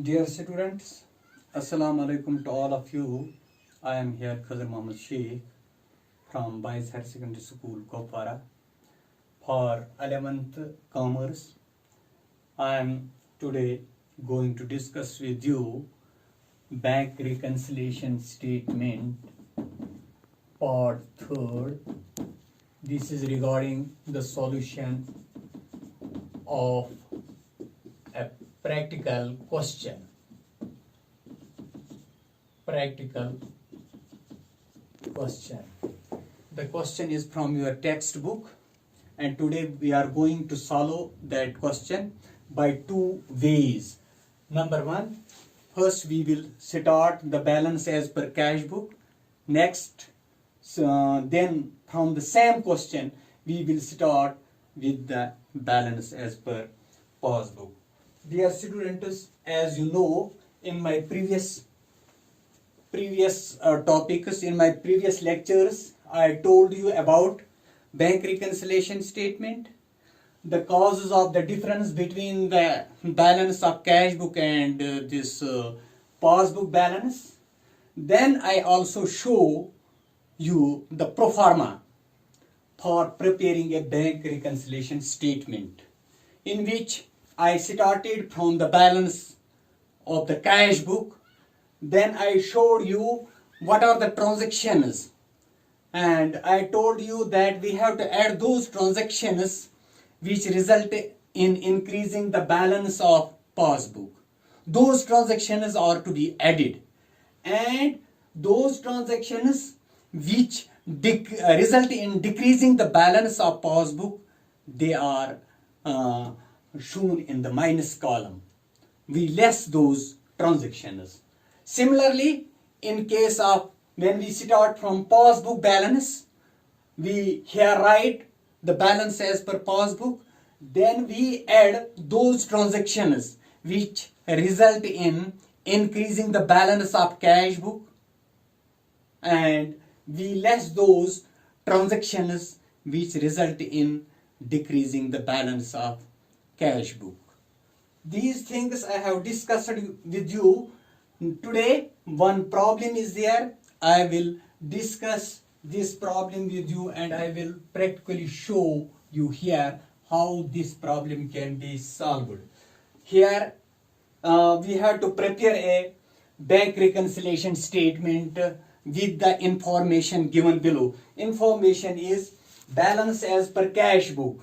Dear students, Assalamu alaikum to all of you. I am here Khazar Muhammad Sheikh from Boys Higher Secondary School, Kopara for 11th Commerce. I am today going to discuss with you bank reconciliation statement part 3rd. This is regarding the solution of a practical question. The question is from your textbook, and today we are going to solve that question by two ways. Number one, first we will start the balance as per cash book. Next, then from the same question we will start with the balance as per passbook. Dear students, as you know, in my previous topics, in my previous lectures, I told you about bank reconciliation statement, the causes of the difference between the balance of cash book and this passbook balance. Then I also show you the pro forma for preparing a bank reconciliation statement, in which I started from the balance of the cash book. Then I showed you what are the transactions, and I told you that we have to add those transactions which result in increasing the balance of passbook. Those transactions are to be added, and those transactions which result in decreasing the balance of passbook, they are shown in the minus column. We less those transactions. Similarly, in case of when we start from passbook balance, we here write the balance as per passbook, then we add those transactions which result in increasing the balance of cash book, and we less those transactions which result in decreasing the balance of cash book. These things I have discussed with you. Today one problem is there. I will discuss this problem with you, and I will practically show you here how this problem can be solved. Here we have to prepare a bank reconciliation statement with the information given below. Information is balance as per cash book.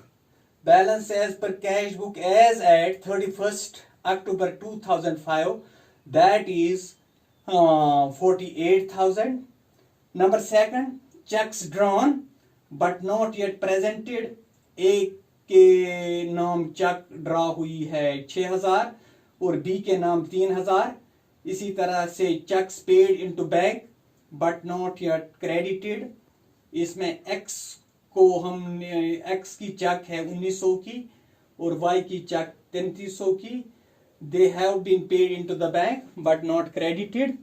Balance as per cash book as at 31st October 2005, that is 48,000. Number second, checks drawn but not yet presented. A के नाम check draw हुई है 6,000 और B के नाम 3,000. इसी तरह से checks paid into bank but not yet credited. इसमें एक्स को हमने एक्स की चेक है 1900 की और वाई की चेक 3300 की. They have been paid into the bank but not credited.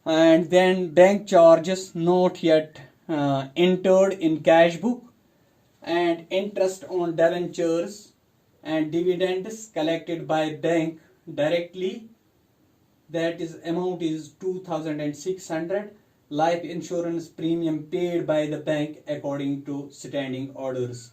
And then bank charges not yet entered in cash book, and interest on debentures and dividends collected by bank directly, that is amount is 2,600. Life insurance premium paid by the bank according to standing orders,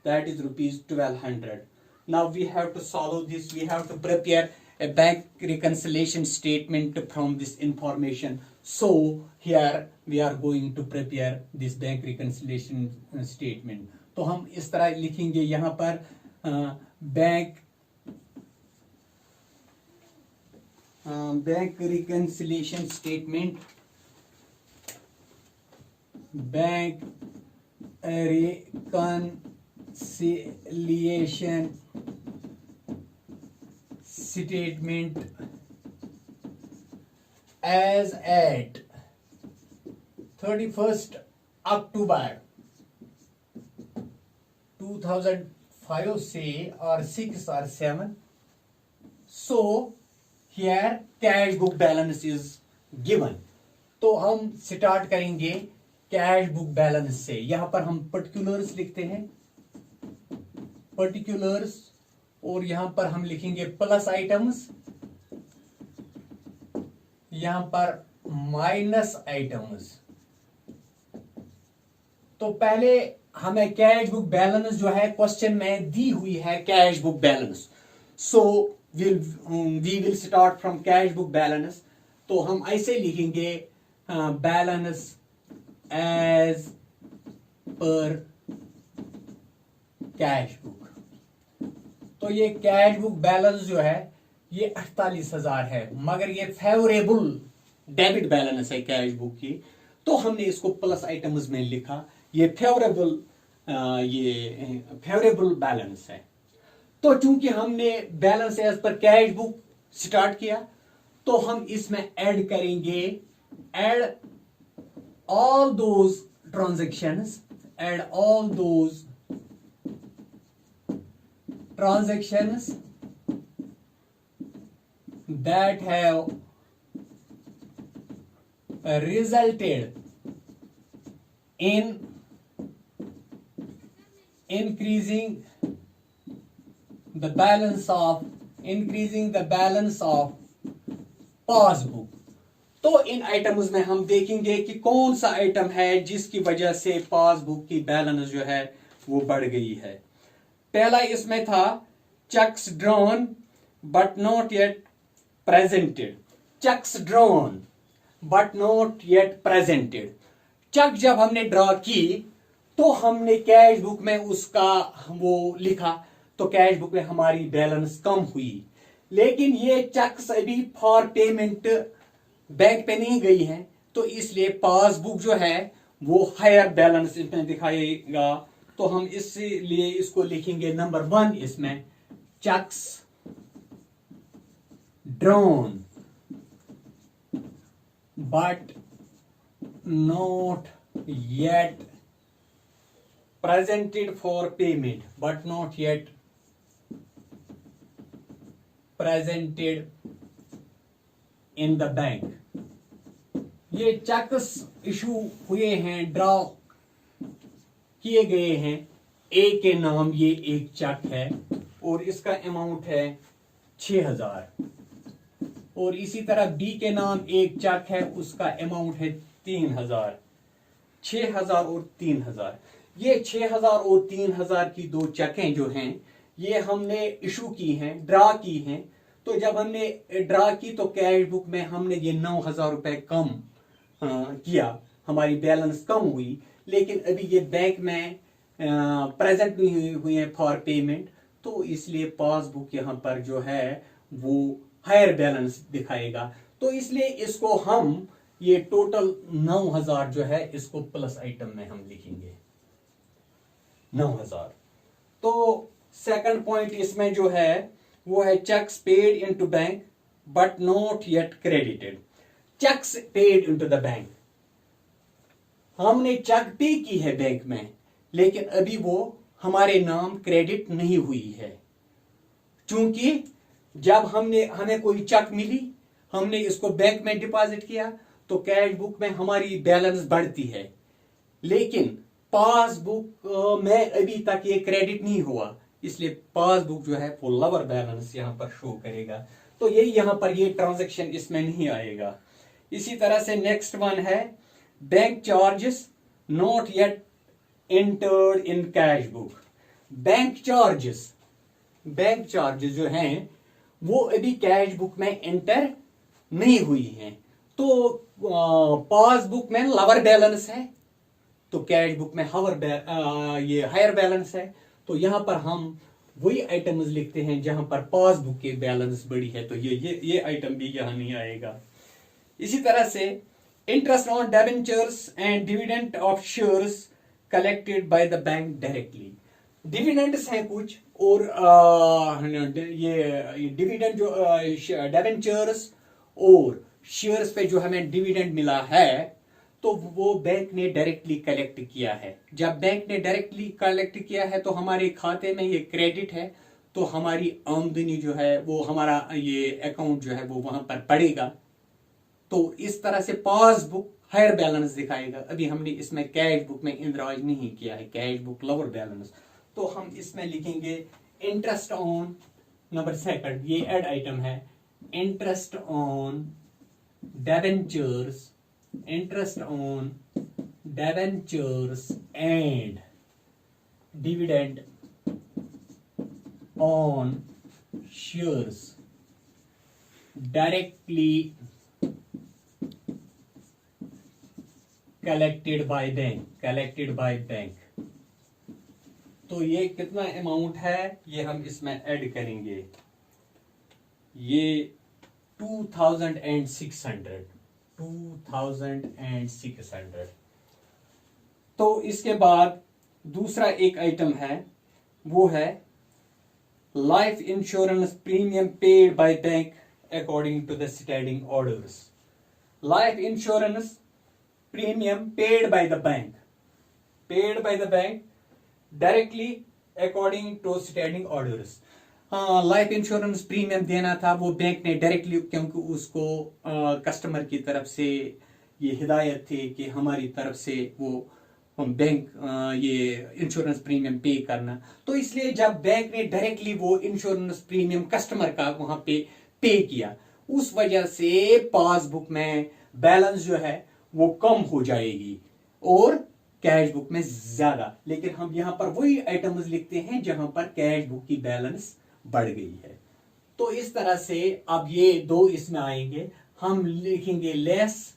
that is rupees 1,200. Now we have to solve this. We have to prepare a bank reconciliation statement from this information. So here we are going to prepare this bank reconciliation statement. तो हम इस तरह लिखेंगे यहाँ पर bank reconciliation statement. Bank reconciliation statement as at 31st October 2005 से or 6 or 7. So here cash book balance is given. तो हम स्टार्ट करेंगे कैश बुक बैलेंस से. यहां पर हम पर्टिकुलर्स लिखते हैं, पर्टिकुलर्स, और यहां पर हम लिखेंगे प्लस आइटम्स यहां पर माइनस आइटम्स। तो पहले हमें कैश बुक बैलेंस जो है क्वेश्चन में दी हुई है cash book balance. So we will start from cash book balance. तो हम ऐसे लिखेंगे balance as per cash book. तो ये कैश बुक बैलेंस जो है ये 48,000 है, मगर ये फेवरेबल डेबिट बैलेंस है कैश बुक की, तो हमने इसको प्लस आइटम्स में लिखा। ये फेवरेबल बैलेंस है। तो चूंकि हमने balance as per cash book start किया, तो हम इसमें ऐड करेंगे, add all those transactions, add all those transactions that have resulted in increasing the balance of passbook. तो इन आइटम्स में हम देखेंगे कि कौन सा आइटम है जिसकी वजह से पासबुक की बैलेंस जो है वो बढ़ गई है। पहला इसमें था cheques drawn but not yet presented. Cheques drawn but not yet presented. Cheque जब हमने ड्रॉ की तो हमने कैश बुक में उसका वो लिखा, तो कैश बुक में हमारी बैलेंस कम हुई। लेकिन ये चेक्स अभी फॉर पेमेंट बैंक पे नहीं गई है, तो इसलिए पासबुक जो है वो हायर बैलेंस इसमें दिखाएगा। तो हम इसलिए इसको लिखेंगे नंबर 1 इसमें, cheques drawn but not yet presented for payment, but not yet presented in the bank। ये चेक्स इशू हुए हैं, ड्रॉ किए गए हैं। ए के नाम ये एक चेक है और इसका अमाउंट है 6,000, और इसी तरह बी के नाम एक चेक है, उसका अमाउंट है 3,000। 6,000 और 3,000, ये 6,000 और 3,000 की दो चेकें जो हैं ये हमने इशू की हैं, ड्रा की हैं। तो जब हमने ड्रा की तो कैश बुक में हमने ये 9,000 रुपए कम किया, हमारी बैलेंस कम हुई। लेकिन अभी ये बैंक में प्रेजेंट नहीं हुई है फॉर पेमेंट, तो इसलिए पासबुक यहाँ पर जो है वो हायर बैलेंस दिखाएगा। तो इसलिए इसको हम ये टोटल 9,000 जो है इसको प्लस आइटम में हम लिखेंगे 9,000। तो सेकंड पॉइंट इसमें जो है वो है checks paid into bank but not yet credited. Checks paid into the bank, हमने चेक पे की है बैंक में, लेकिन अभी वो हमारे नाम क्रेडिट नहीं हुई है। चूंकि जब हमें कोई चेक मिली, हमने इसको बैंक में डिपॉजिट किया, तो कैश बुक में हमारी बैलेंस बढ़ती है। लेकिन पासबुक में अभी तक ये क्रेडिट नहीं हुआ, इसलिए पासबुक जो है वो लोअर बैलेंस यहां पर शो करेगा। तो ये यहां पर ये ट्रांजैक्शन इसमें नहीं आएगा। इसी तरह से नेक्स्ट वन है bank charges not yet entered in cash book. Bank charges जो हैं वो अभी कैश बुक में एंटर नहीं हुई हैं। तो पासबुक में लोअर बैलेंस है, तो कैश बुक में ये हायर बैलेंस है। तो यहां पर हम वही आइटम्स लिखते हैं जहां पर पासबुक की बैलेंस बड़ी है, तो ये आइटम भी यहां नहीं आएगा। इसी तरह से interest on debentures and dividend of shares collected by the bank directly. Dividends हैं कुछ, और ये डिविडेंड जो डिबेंचर्स और शेयर्स पे जो हमें डिविडेंड मिला है, तो वो बैंक ने डायरेक्टली कलेक्ट किया है। जब बैंक ने डायरेक्टली कलेक्ट किया है तो हमारे खाते में ये क्रेडिट है, तो हमारी आमदनी जो है वो हमारा ये अकाउंट जो है वो वहां पर पड़ेगा। तो इस तरह से पासबुक हायर बैलेंस दिखाएगा। अभी हमने इसमें कैश बुक में इंदराज नहीं किया है, कैश बुक लोअर बैलेंस। तो हम इसमें लिखेंगे इंटरेस्ट ऑन, नंबर 2, ये एड आइटम है, interest on debentures, interest on debentures and dividend on shares directly collected by bank। तो ये कितना अमाउंट है ये हम इसमें ऐड करेंगे, ये 2600। तो इसके बाद दूसरा एक आइटम है, वो है life insurance premium paid by bank according to the standing orders. Life insurance premium paid by the bank directly according to standing orders. हाँ, लाइफ इंश्योरेंस प्रीमियम देना था वो बैंक ने डायरेक्टली, क्योंकि उसको कस्टमर की तरफ से ये हिदायत थी कि हमारी तरफ से वो बैंक ये इंश्योरेंस प्रीमियम पे करना, तो इसलिए जब बैंक ने डायरेक्टली वो इंश्योरेंस प्रीमियम कस्टमर का वहां पे किया, उस वजह से पासबुक में बैलेंस जो है वो कम हो जाएगी और कैश बुक में ज्यादा। लेकिन हम यहां पर वही आइटम्स लिखते हैं जहां पर कैश बुक की बैलेंस बढ़ गई है। तो इस तरह से अब ये दो इसमें आएंगे, हम लिखेंगे less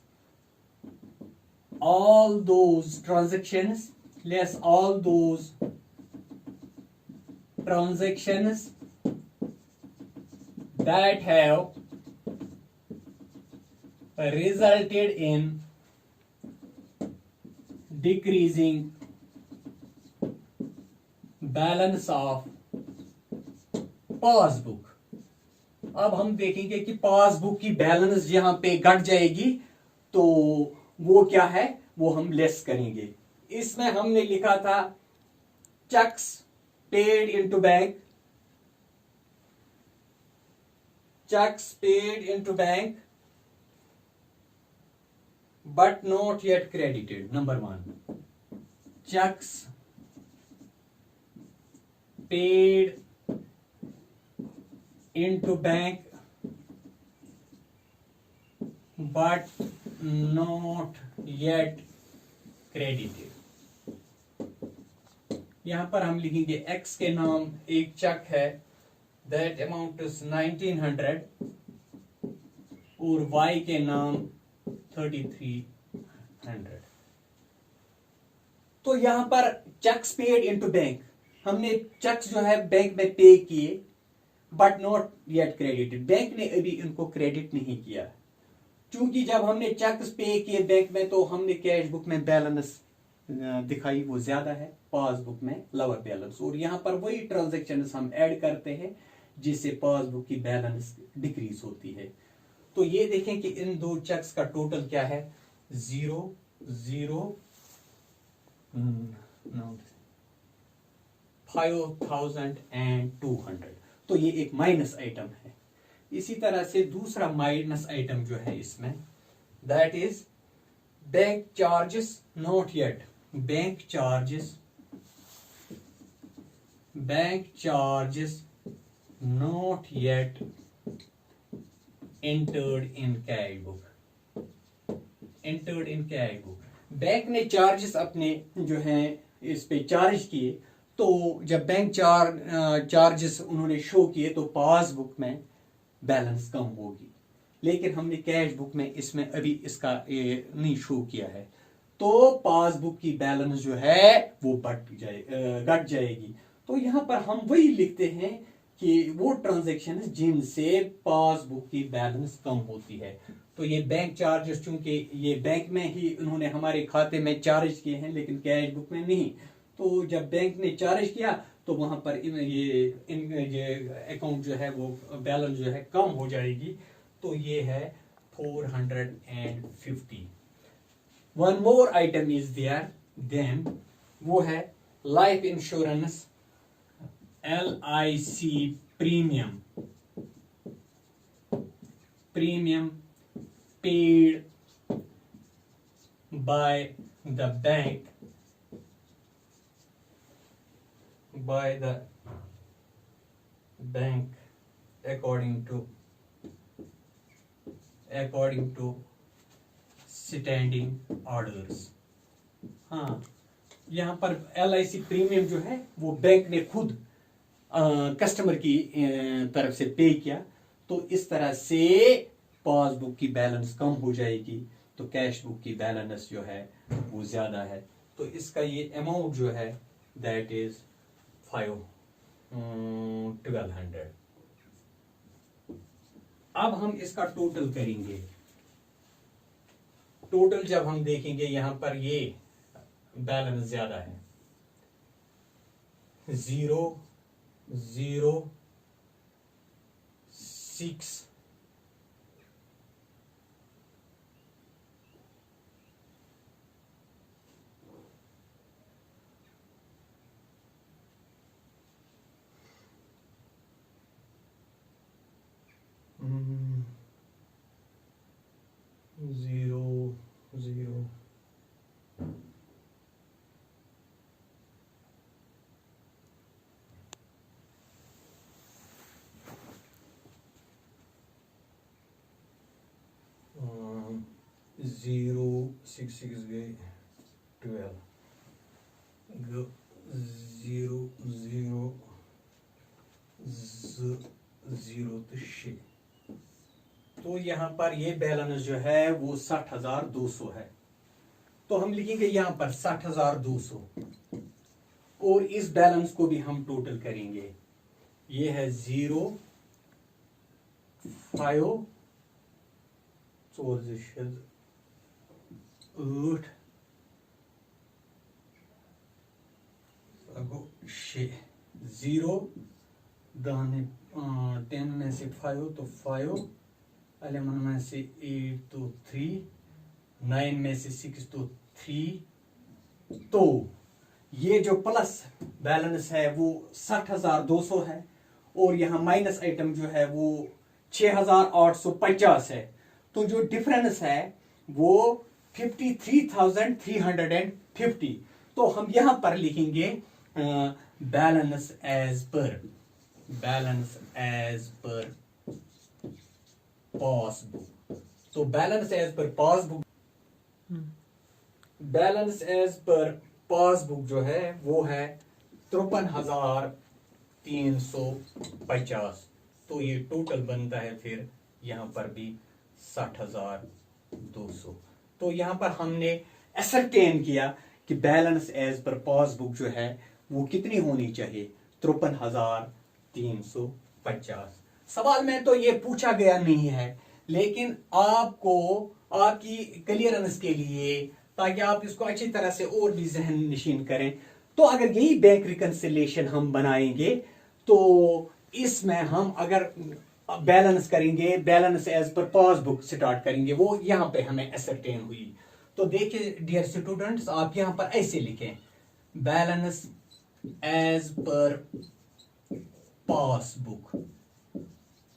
all those transactions that have resulted in decreasing balance of passbook. अब हम देखेंगे कि पासबुक की बैलेंस यहां पे घट जाएगी, तो वो क्या है वो हम लेस करेंगे। इसमें हमने लिखा था checks paid into bank but not yet credited. Number 1, checks paid into bank but not yet credited। यहां पर हम लिखेंगे x के नाम एक चेक है, that amount is 1900 और y के नाम 3300। तो यहां पर चेक्स पेड इनटू बैंक, हमने चेक्स जो है बैंक में पे किए but not yet credited, bank ने अभी इनको क्रेडिट नहीं किया। क्योंकि जब हमने चेक्स पे किए बैंक में तो हमने कैश बुक में बैलेंस दिखाई वो ज्यादा है, पासबुक में लोअर बैलेंस, और यहां पर वही ट्रांजैक्शन हम ऐड करते हैं जिससे पासबुक की बैलेंस डिक्रीज होती है। तो ये देखें कि इन दो चेक्स का टोटल क्या है, 5,200। तो ये एक माइनस आइटम है। इसी तरह से दूसरा माइनस आइटम जो है इसमें, that is bank charges not yet entered in cash book. Bank ने चार्जेस अपने जो है इस पे चार्ज किए, तो जब बैंक चार्जेस उन्होंने शो किए तो पासबुक में बैलेंस कम होगी। लेकिन हमने कैश बुक में इसमें अभी इसका नहीं शो किया है, तो पासबुक की बैलेंस जो है वो घट जाएगी। तो यहां पर हम वही लिखते हैं कि वो ट्रांजैक्शन जिनसे पासबुक की बैलेंस कम होती है। तो ये बैंक चार्जेस, चूंकि ये बैंक में ही उन्होंने हमारे खाते में चार्ज किए हैं लेकिन कैश बुक में नहीं, तो जब बैंक ने चार्ज किया तो वहां पर ये अकाउंट जो है वो बैलेंस जो है कम हो जाएगी। तो ये है 450। One more item is there, then वो है life insurance LIC premium paid by the bank according according to standing orders. हाँ, यहाँ पर LIC प्रीमियम जो है वो बैंक ने खुद कस्टमर की तरफ से पे किया, तो इस तरह से पासबुक की बैलेंस कम हो जाएगी, तो कैश बुक की बैलेंस जो है वो ज्यादा है। तो इसका ये अमाउंट जो है दैट इज 1200। अब हम इसका टोटल करेंगे। टोटल जब हम देखेंगे, यहां पर ये बैलेंस ज्यादा है, 006 0 066 गए 12 0 0 0 तो 6, तो यहाँ पर ये बैलेंस जो है वो 60,200 है। तो हम लिखेंगे यहाँ पर 60,200 और इस बैलेंस को भी हम टोटल करेंगे। ये है 0 5 4 8 0 10 में से 5 तो 5, 11 में से 8 तो 3, 9 में से 6 तो 3, तो ये जो प्लस बैलेंस है वो 60,200 है और यहाँ माइनस आइटम जो है वो 6,850 है। तो जो डिफरेंस है वो 53,350। तो हम यहां पर लिखेंगे बैलेंस एज पर पासबुक। तो बैलेंस एज पर पासबुक जो है वो है 53,350। तो ये टोटल बनता है फिर यहां पर भी 60,200। तो यहां पर हमने असरटेन किया कि बैलेंस एज पर पासबुक जो है वो कितनी होनी चाहिए, 53,350। सवाल में तो ये पूछा गया नहीं है, लेकिन आपको आपकी क्लियरेंस के लिए, ताकि आप इसको अच्छी तरह से और भी जहन नशीन करें, तो अगर यही बैंक रिकंसिलिएशन हम बनाएंगे तो इसमें हम अगर बैलेंस करेंगे, balance as per passbook start करेंगे, वो यहां पे हमें असरटेन हुई। तो देखिए डियर स्टूडेंट्स, आप यहां पर ऐसे लिखें, बैलेंस एज पर पासबुक।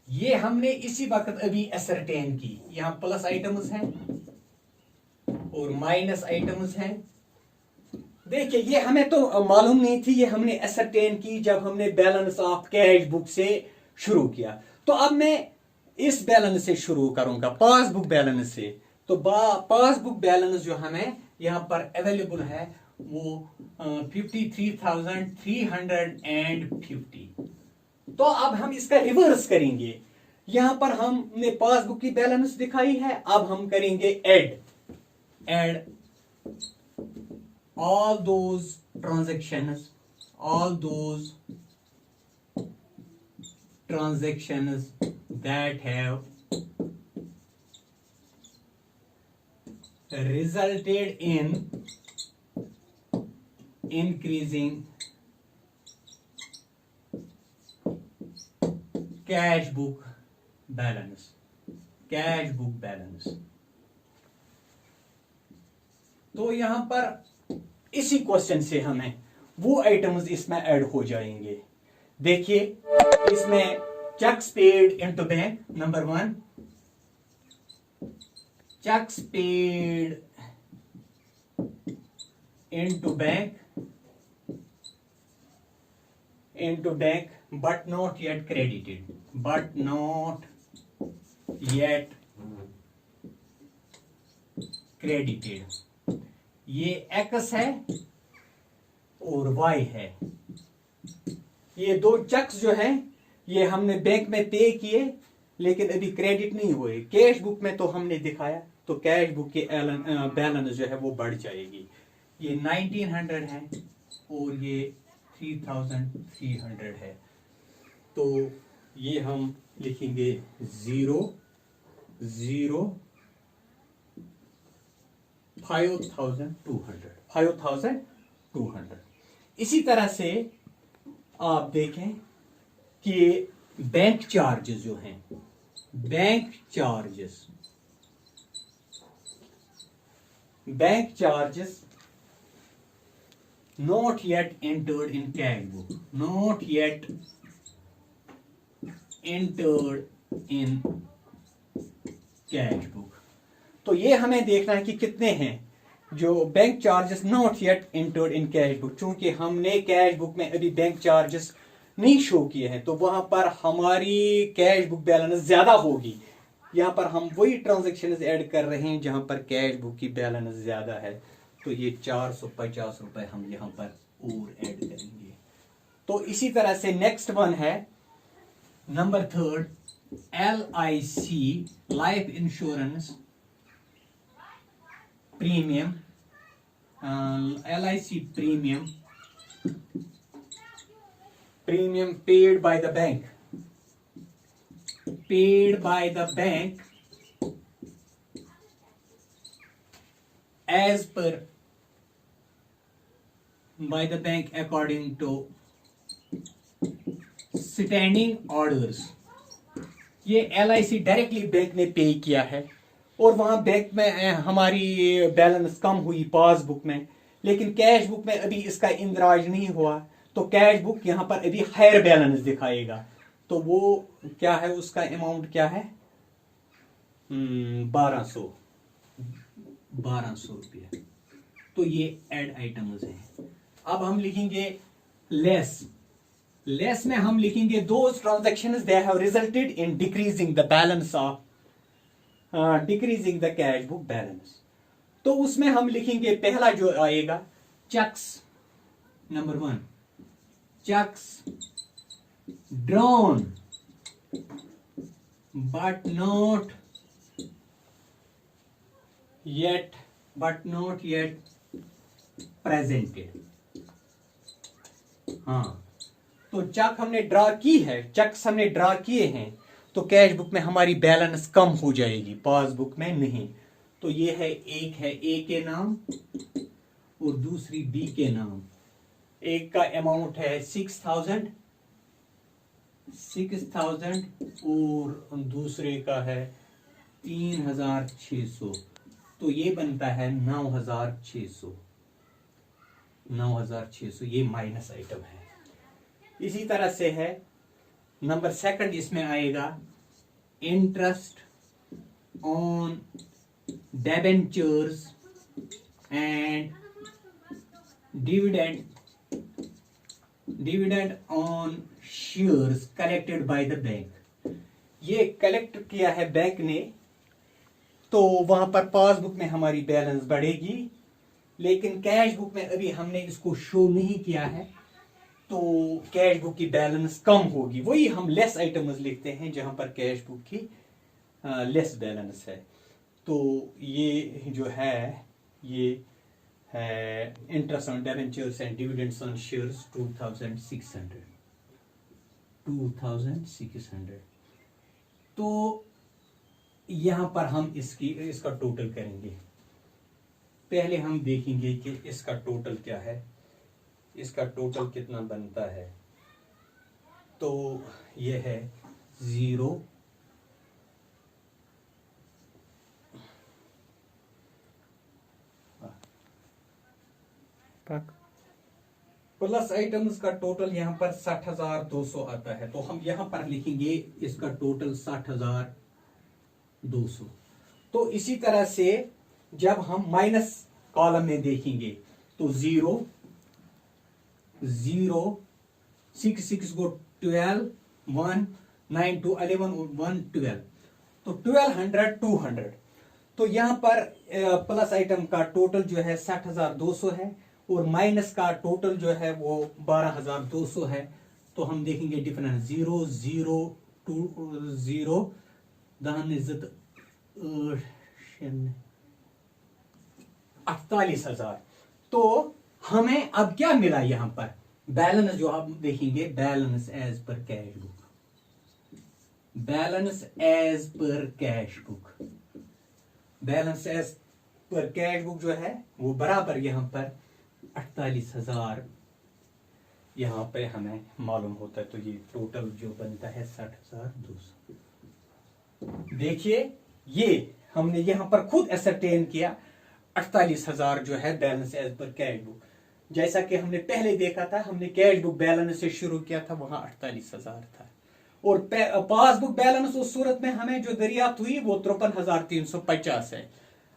ये हमने इसी वक्त अभी असरटेन की। यहां प्लस आइटम्स हैं और माइनस आइटम्स हैं। देखिए ये हमें तो मालूम नहीं थी, ये हमने असरटेन की जब हमने बैलेंस ऑफ कैश बुक से शुरू किया। तो अब मैं इस बैलेंस से शुरू करूंगा, पासबुक बैलेंस से। तो पासबुक बैलेंस जो हमें यहां पर अवेलेबल है वो 53,350। तो अब हम इसका रिवर्स करेंगे। यहां पर हमने पासबुक की बैलेंस दिखाई है, अब हम करेंगे add all those transactions that have resulted in increasing cash book balance। तो यहां पर इसी क्वेश्चन से हमें वो आइटम्स इसमें ऐड हो जाएंगे। देखिए इसमें checks paid into bank, number 1, checks paid into bank but not yet credited. ये एक्स है और वाई है। ये दो चेक्स जो हैं ये हमने बैंक में पे किए लेकिन अभी क्रेडिट नहीं हुए। कैश बुक में तो हमने दिखाया, तो कैश बुक की बैलेंस जो है वो बढ़ जाएगी। ये 1900 है और ये 3300 है। तो ये हम लिखेंगे 5200। इसी तरह से आप देखें कि बैंक चार्जेस जो हैं, bank charges not yet entered in cash book, not yet entered in cash book। तो ये हमें देखना है कि कितने हैं जो bank charges not yet entered in cash book. चूंकि हमने कैश बुक में अभी बैंक चार्जेस नहीं शो किए हैं तो वहां पर हमारी कैश बुक बैलेंस ज्यादा होगी। यहाँ पर हम वही ट्रांजेक्शन ऐड कर रहे हैं जहां पर कैश बुक की बैलेंस ज्यादा है। तो ये 450 रुपए हम यहाँ पर और ऐड करेंगे। तो इसी तरह से नेक्स्ट वन है number 3, LIC life insurance premium. LIC premium paid by the bank as per by the bank according to standing orders। ये LIC डायरेक्टली बैंक ने पे किया है और वहां बैंक में हमारी बैलेंस कम हुई पासबुक में, लेकिन कैश बुक में अभी इसका इंदराज नहीं हुआ। तो कैश बुक यहां पर अभी हायर बैलेंस दिखाएगा। तो वो क्या है, उसका अमाउंट क्या है, 1200 रुपये। तो ये एड आइटम्स हैं। अब हम लिखेंगे लेस में हम लिखेंगे those transactions they have resulted in decreasing the balance of decreasing the cash book balance. तो उसमें हम लिखेंगे पहला जो आएगा cheques. Number 1, cheques drawn but not yet presented। हाँ, तो चेक हमने ड्रा की है, चेक्स हमने ड्रा किए हैं, तो कैश बुक में हमारी बैलेंस कम हो जाएगी, पासबुक में नहीं। तो ये है, एक है ए के नाम और दूसरी बी के नाम। एक का अमाउंट है 6000 और दूसरे का है 3600। तो ये बनता है 9600। ये माइनस आइटम है। इसी तरह से है नंबर 2, इसमें आएगा interest on debentures and dividend on shares collected by the bank. ये कलेक्ट किया है बैंक ने, तो वहां पर पासबुक में हमारी बैलेंस बढ़ेगी, लेकिन कैश बुक में अभी हमने इसको शो नहीं किया है, तो कैश बुक की बैलेंस कम होगी। वही हम लेस आइटम्स लिखते हैं जहां पर कैश बुक की लेस बैलेंस है। तो ये जो है ये है interest on debentures and dividends on shares 2600। तो यहां पर हम इसका टोटल करेंगे। पहले हम देखेंगे कि इसका टोटल क्या है, इसका टोटल कितना बनता है। तो ये है 0 प्लस आइटम्स का टोटल यहां पर 60,200 आता है। तो हम यहां पर लिखेंगे इसका टोटल 60,200। तो इसी तरह से जब हम माइनस कॉलम में देखेंगे तो 0 6 6 को 12 1 9 2 11 1 12। तो 1200 200। तो यहाँ पर प्लस आइटम का टोटल जो है 60,200 है और माइनस का टोटल जो है वो 12,200 है। तो हम देखेंगे डिफरेंस 0 0 2 0 दहन इज्जत 48,000। तो हमें अब क्या मिला यहां पर बैलेंस जो आप देखेंगे balance as per cash book, balance as per cash book, balance as per cash book जो है वो बराबर यहां पर 48,000 यहां पे हमें मालूम होता है। तो ये टोटल जो बनता है 60,200। देखिए ये हमने यहां पर खुद एसरटेन किया 48,000 जो है balance as per cash book. जैसा कि हमने पहले देखा था, हमने कैश बुक बैलेंस से शुरू किया था, वहां 48,000 था और पासबुक बैलेंस उस सूरत में हमें जो दरियाफ्त हुई वो 53,350 है।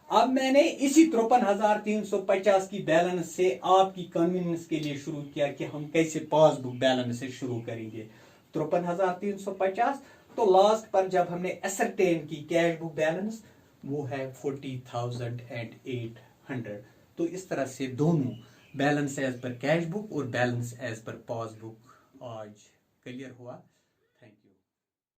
अब मैंने इसी 53,350 की बैलेंस से आपकी कन्वीनियंस के लिए शुरू किया कि हम कैसे पासबुक बैलेंस से शुरू करेंगे 53,350। तो लास्ट पर जब हमने एसरटेन की कैश बुक बैलेंस वो है 40,800। तो इस तरह से दोनों balance as per cash book और बैलेंस एज पर पासबुक आज क्लियर हुआ।